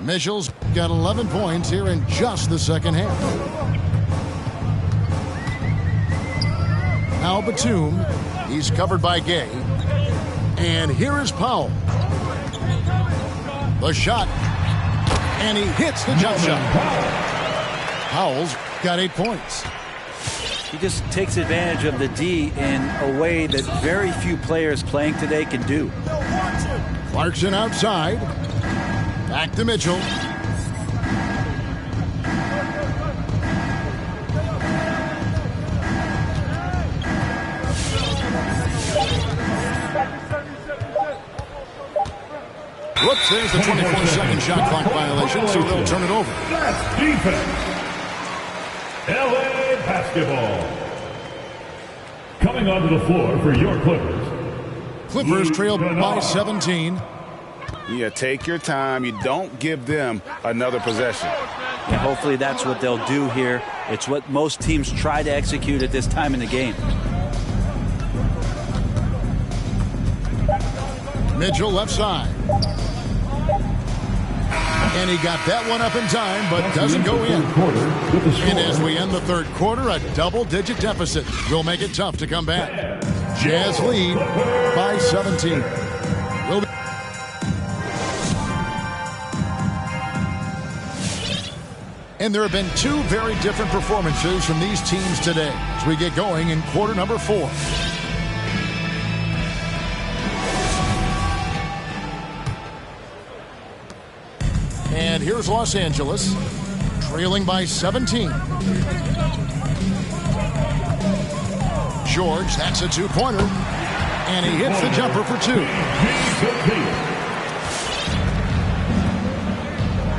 Mitchell's got 11 points here in just the second half. Now Batum. He's covered by Gay. And here is Powell. The shot. And he hits the jump shot. Powell's got 8 points. He just takes advantage of the D in a way that very few players playing today can do. Clarkson outside. Back to Mitchell. Whoops, there's the 24-second shot clock violation, so they'll turn it over. That's defense. LA basketball. Coming onto the floor for your Clippers. Clippers trailed by 17. Yeah, take your time. You don't give them another possession. And hopefully that's what they'll do here. It's what most teams try to execute at this time in the game. Mitchell left side. And he got that one up in time, but doesn't go in. And as we end the third quarter, a double-digit deficit will make it tough to come back. Jazz lead by 17. And there have been two very different performances from these teams today as we get going in quarter number 4. And here's Los Angeles, trailing by 17. George, that's a two-pointer. And he hits the jumper for 2.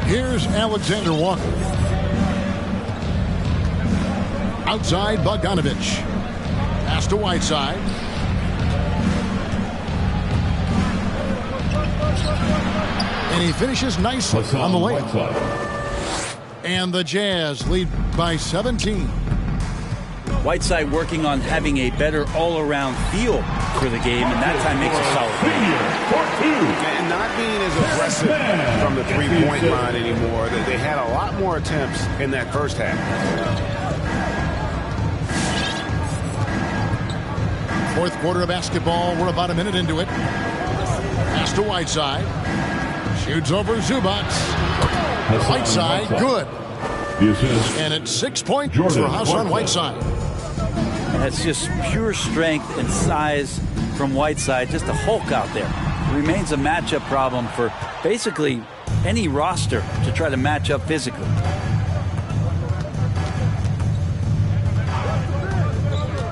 Here's Alexander Walker. Outside, Bogdanovich. Pass to Whiteside. And he finishes nicely on the layup. And the Jazz lead by 17. Whiteside working on having a better all-around feel for the game, and that time makes a solid game. And not being as aggressive from the three-point line anymore. They had a lot more attempts in that first half. Fourth quarter of basketball. We're about a minute into it. Pass to Whiteside. Shoots over Zubac. Whiteside, good. And it's 6 points for Hassan Whiteside. That's just pure strength and size from Whiteside. Just a Hulk out there. Remains a matchup problem for basically any roster to try to match up physically.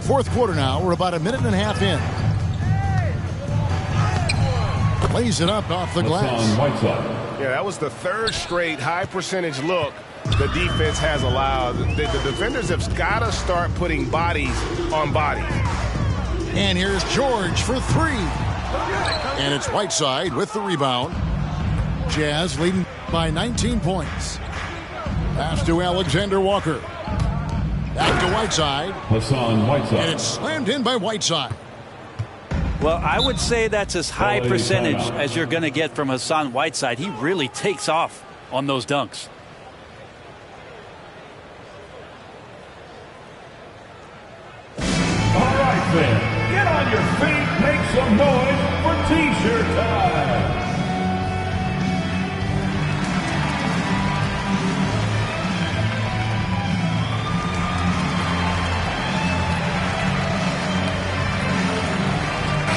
Fourth quarter now. We're about a minute and a half in. Plays it up off the glass. Yeah, that was the third straight high percentage look the defense has allowed. The defenders have got to start putting bodies on bodies. And here's George for 3. And it's Whiteside with the rebound. Jazz leading by 19 points. Pass to Alexander Walker. Back to Whiteside. Hassan Whiteside. And it's slammed in by Whiteside. Well, I would say that's as high percentage as you're going to get from Hassan Whiteside. He really takes off on those dunks. All right, then. Get on your feet. Make some noise for T-shirt time.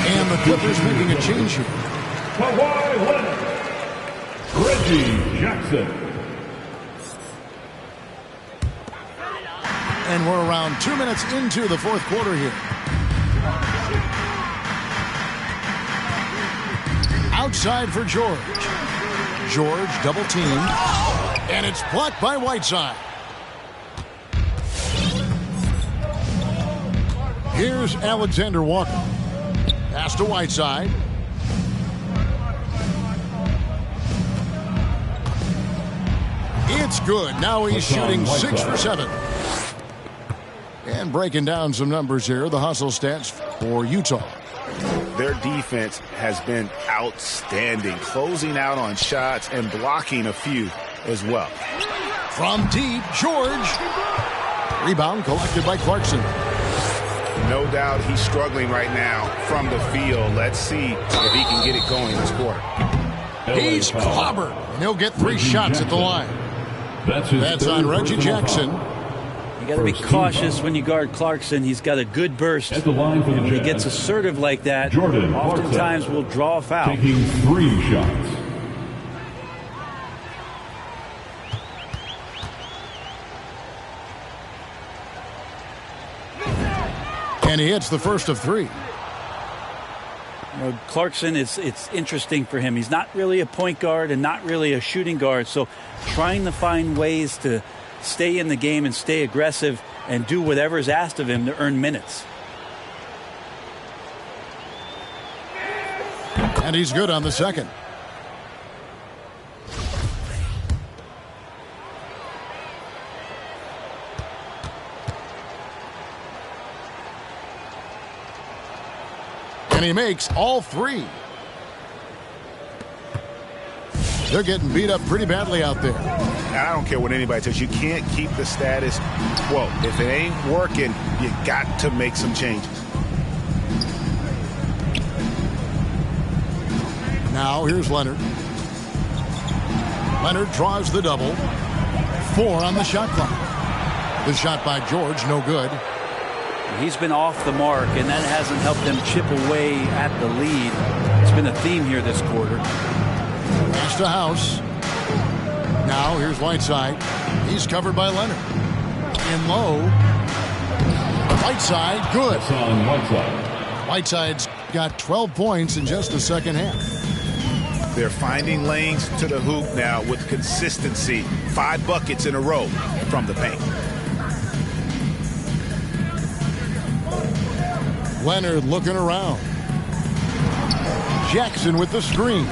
And the Clippers making a change here. Kawhi Leonard. Reggie Jackson. And we're around 2 minutes into the fourth quarter here. Outside for George. George double teamed. And it's blocked by Whiteside. Here's Alexander Walker. Pass to Whiteside. It's It's good. Now he's shooting 6 for 7. And breaking down some numbers here, the hustle stats for Utah. Their defense has been outstanding, closing out on shots and blocking a few as well. From deep, George. Rebound collected by Clarkson. No doubt he's struggling right now from the field. Let's see if he can get it going this quarter. He's clobbered, and he'll get 3 shots at the line. That's on Reggie Jackson. You got to be cautious when you guard Clarkson. He's got a good burst. At the line for the When he Jazz, gets assertive like that, Jordan oftentimes will draw a foul. taking 3 shots. And he hits the first of 3. Clarkson, it's interesting for him. He's not really a point guard and not really a shooting guard. So trying to find ways to stay in the game and stay aggressive and do whatever is asked of him to earn minutes. And he's good on the second. And he makes all 3. They're getting beat up pretty badly out there. I don't care what anybody says. You can't keep the status quo. If it ain't working, you got to make some changes. Now here's Leonard. Leonard draws the double. 4 on the shot clock. The shot by George, no good. He's been off the mark, and that hasn't helped them chip away at the lead. It's been a theme here this quarter. Pass to House. Now here's Whiteside. He's covered by Leonard. In low. Whiteside, good. That's on Whiteside. Whiteside's got 12 points in just the second half. They're finding lanes to the hoop now with consistency. 5 buckets in a row from the paint. Leonard looking around. Jackson with the screen.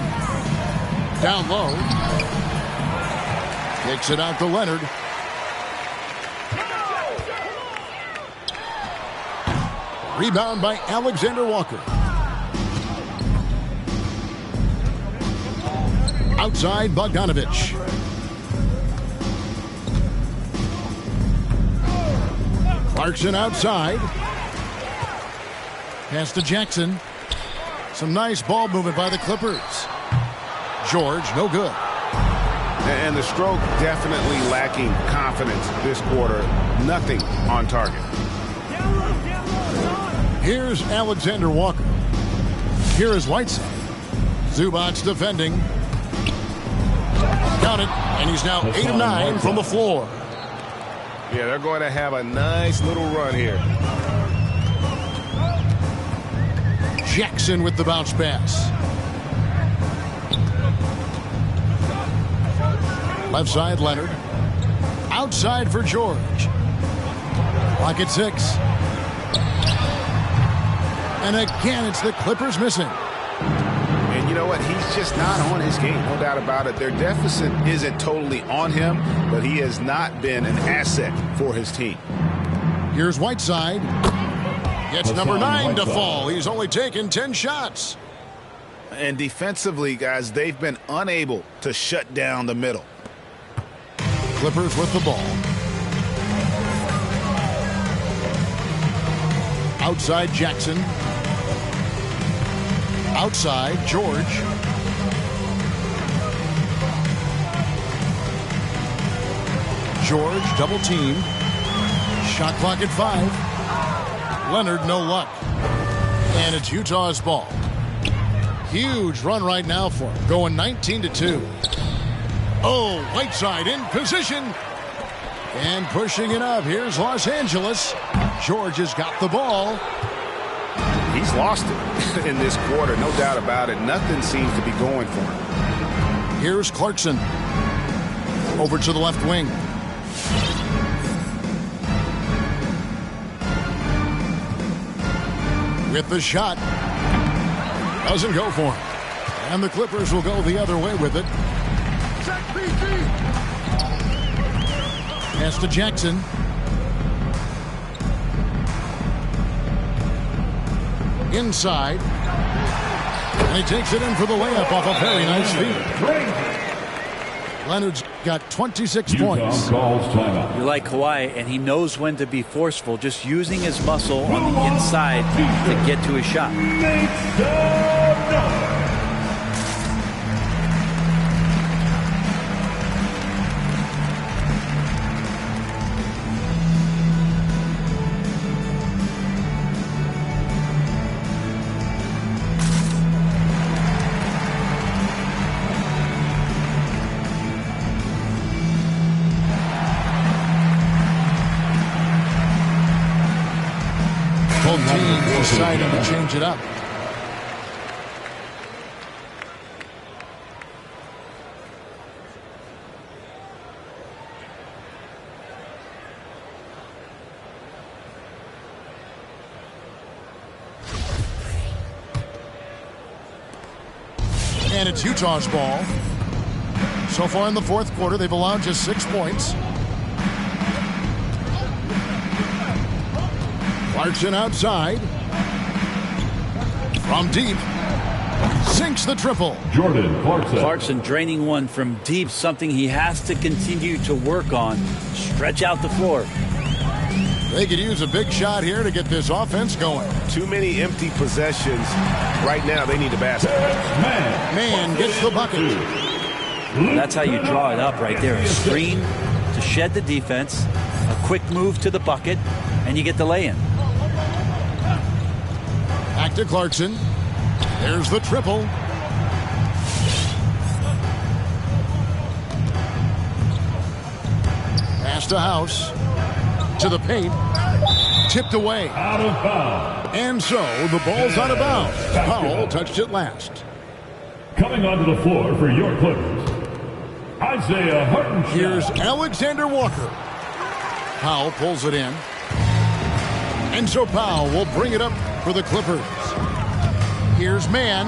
Down low. Kicks it out to Leonard. Rebound by Alexander Walker. Outside Bogdanovich. Clarkson outside. Pass to Jackson. Some nice ball movement by the Clippers. George, no good. And the stroke definitely lacking confidence this quarter. Nothing on target. Here's Alexander Walker. Here is Whiteside. Zubac's defending. Count it, and he's now 8 of 9 from the floor. Yeah, they're going to have a nice little run here. Jackson with the bounce pass. Left side, Leonard. Outside for George. Clock at 6. And again, it's the Clippers missing. And you know what? He's just not on his game. No doubt about it. Their deficit isn't totally on him, but he has not been an asset for his team. Here's Whiteside. Gets number 9 to fall. He's only taken 10 shots. And defensively, guys, they've been unable to shut down the middle. Clippers with the ball. Outside Jackson. Outside George. George double teamed. Shot clock at 5. Leonard, no luck. And it's Utah's ball. Huge run right now for him. Going 19-2. Oh, Whiteside in position. And pushing it up. Here's Los Angeles. George has got the ball. He's lost it in this quarter, no doubt about it. Nothing seems to be going for him. Here's Clarkson. Over to the left wing. With the shot. Doesn't go for him. And the Clippers will go the other way with it. Pass to Jackson. Inside. And he takes it in for the layup off a very nice feed. Leonard's got 26 points. You're like Kawhi, and he knows when to be forceful, just using his muscle on the inside to get to his shot. Deciding to change it up. And it's Utah's ball. So far in the fourth quarter, they've allowed just 6 points. Clarkson outside. From deep. Sinks the triple. Jordan Clarkson. Clarkson draining one from deep, something he has to continue to work on. Stretch out the floor. They could use a big shot here to get this offense going. Too many empty possessions. Right now, they need a basket. Man gets the bucket. That's how you draw it up right there. A screen to shed the defense, a quick move to the bucket, and you get the lay-in. Back to Clarkson. There's the triple. Pass to House. To the paint. Tipped away. Out of bounds. And so the ball's out of bounds. Powell touched it last. Coming onto the floor for your Clippers, Isaiah Hartenstein. Here's Alexander Walker. Powell pulls it in. And so Powell will bring it up for the Clippers. Here's Mann.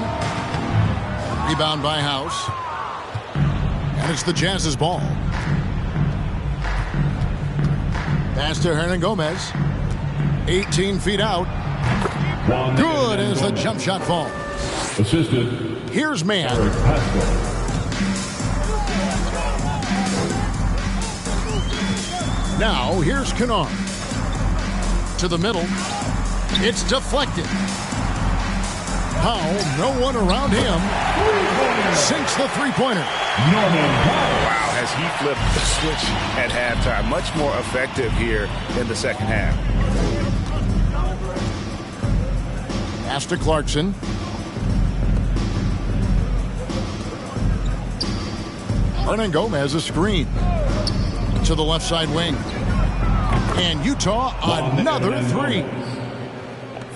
Rebound by House. And it's the Jazz's ball. Pass to Hernan Gomez. 18 feet out. Good as the jump shot falls. Assisted. Here's Mann. Now here's Kennard. To the middle. It's deflected. Powell, no one around him. Sinks the three-pointer. Wow, has he flipped the switch at halftime. Much more effective here in the second half. Pass to Clarkson. Hernan Gomez a screen. To the left side wing. And Utah another three.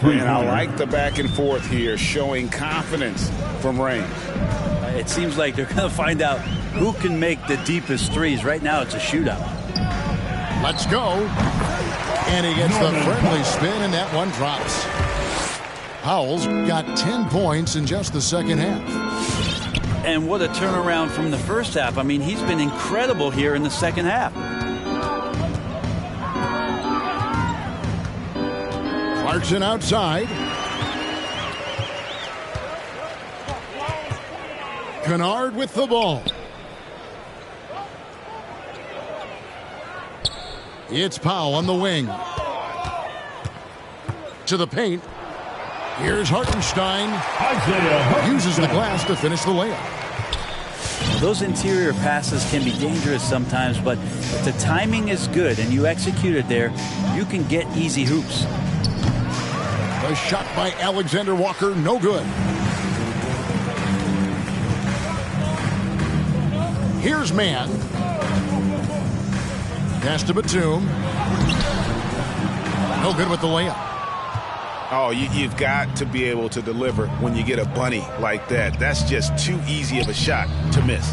And I like the back and forth here, showing confidence from range. It seems like they're going to find out who can make the deepest threes. Right now, it's a shootout. Let's go. And he gets the friendly spin, and that one drops. Powell's got 10 points in just the second half. And what a turnaround from the first half. I mean, he's been incredible here in the second half. Clarkson outside. Kennard with the ball. It's Powell on the wing. To the paint. Here's Hartenstein. Uses the glass to finish the layup. Well, those interior passes can be dangerous sometimes, but if the timing is good and you execute it there, you can get easy hoops. The shot by Alexander Walker, no good. Here's Mann. Pass to Batum. No good with the layup. Oh, you've got to be able to deliver when you get a bunny like that. That's just too easy of a shot to miss.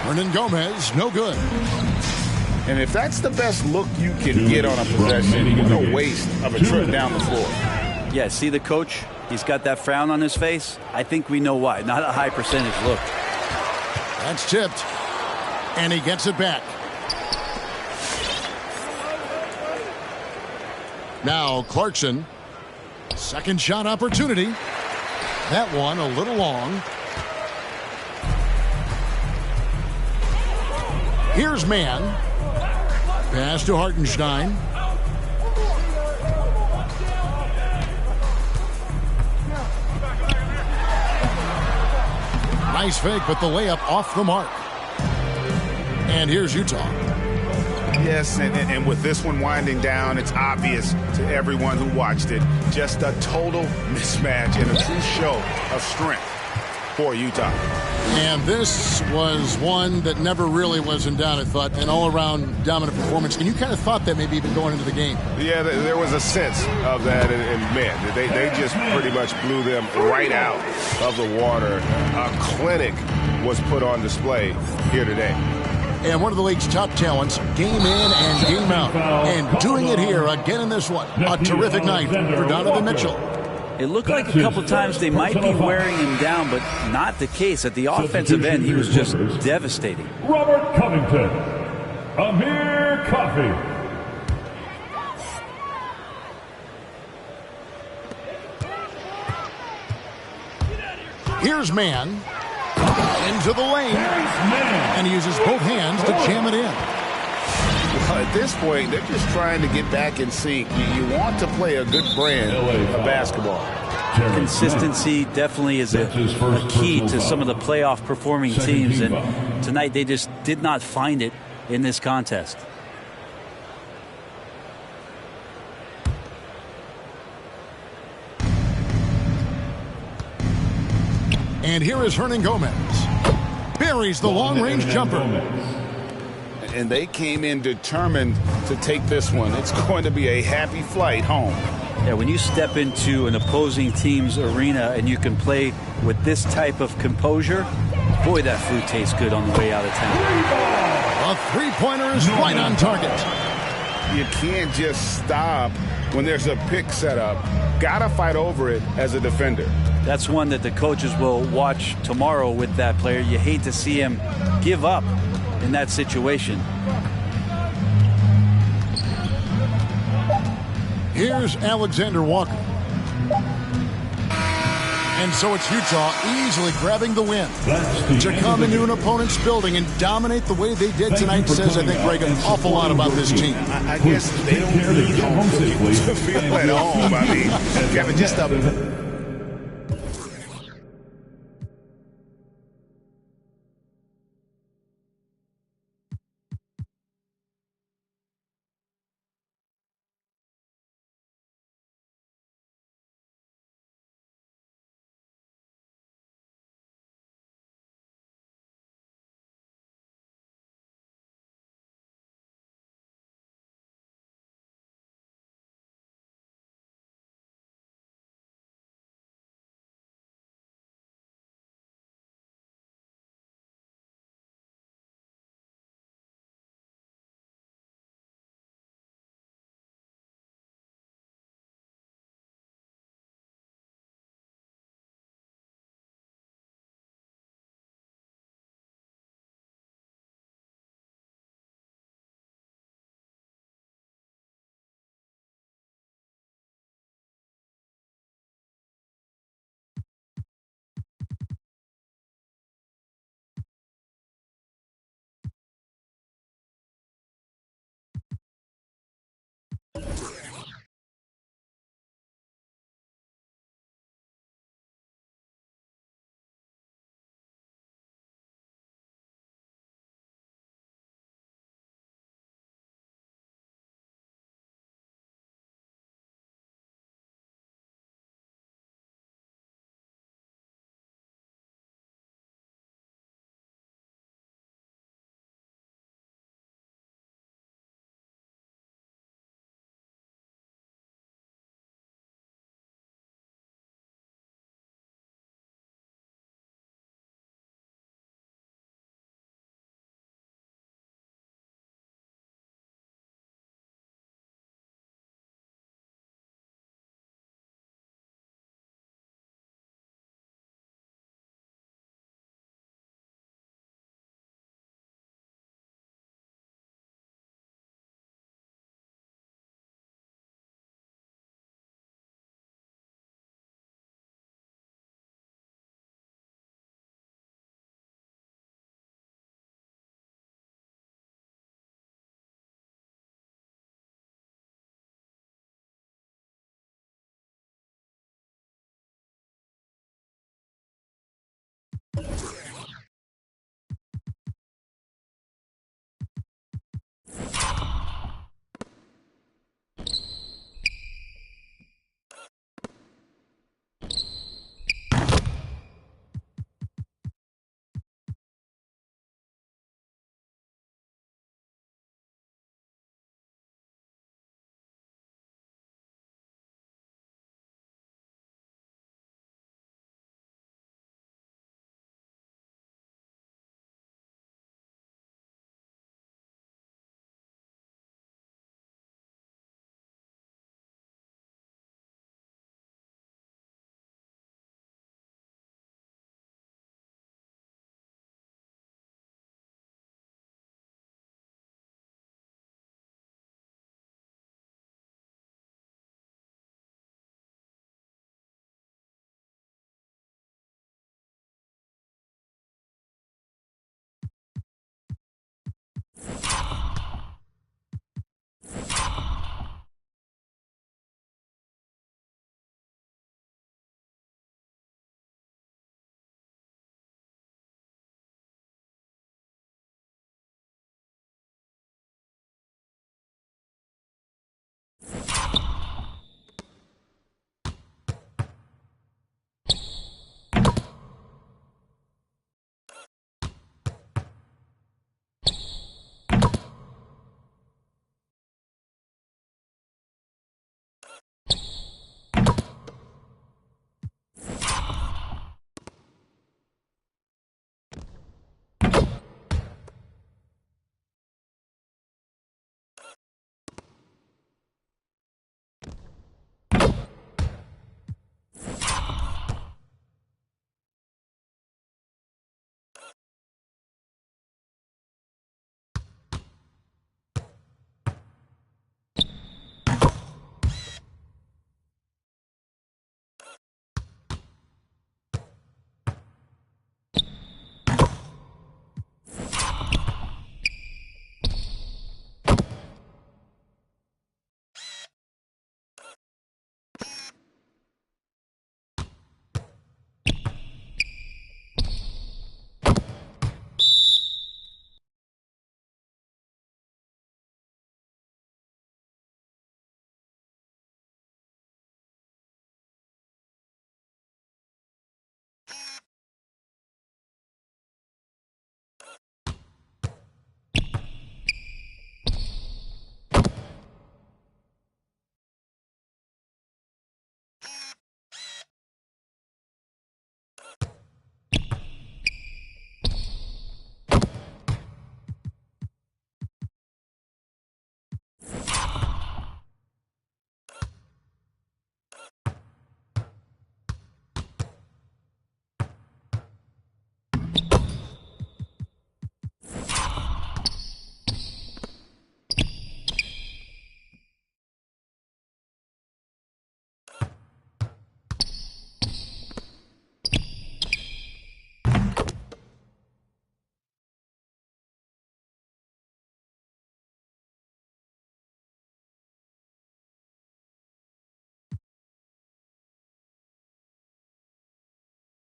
Hernan Gomez, no good. And if that's the best look you can get on a possession, what a waste of a trip down the floor. Yeah, see the coach? He's got that frown on his face. I think we know why. Not a high percentage look. That's tipped. And he gets it back. Now Clarkson. Second shot opportunity. That one a little long. Here's Mann. Pass to Hartenstein. Nice fake, but the layup off the mark. And here's Utah. Yes, and with this one winding down, it's obvious to everyone who watched it. Just a total mismatch and a true show of strength for Utah. And this was one that never really was in doubt, I thought. An all-around dominant performance. And you kind of thought that maybe even going into the game. Yeah, there was a sense of that. And man, they just pretty much blew them right out of the water. A clinic was put on display here today. And one of the league's top talents, game in and game out. And doing it here again in this one. A terrific night for Donovan Mitchell. It looked like a couple times they might be wearing him down, but not the case. At the offensive end, he was just devastating. Robert Covington, Amir Coffey. Here's Mann. Into the lane. And he uses both hands to jam it in. At this point, they're just trying to get back in sync. You want to play a good brand of basketball. Consistency definitely is a key to some of the playoff performing teams, and tonight they just did not find it in this contest. And here is Hernan Gomez. Buries the long-range jumper. And they came in determined to take this one. It's going to be a happy flight home. Yeah, when you step into an opposing team's arena and you can play with this type of composure, boy, that food tastes good on the way out of town. A three-pointer is right on target. You can't just stop when there's a pick set up. Gotta fight over it as a defender. That's one that the coaches will watch tomorrow with that player. You hate to see him give up in that situation. Here's Alexander Walker. And so it's Utah easily grabbing the win. To come into an opponent's building and dominate the way they did tonight says, I think, Greg, an awful lot about this team. I guess they don't need home field to feel at home. I mean, Kevin, just a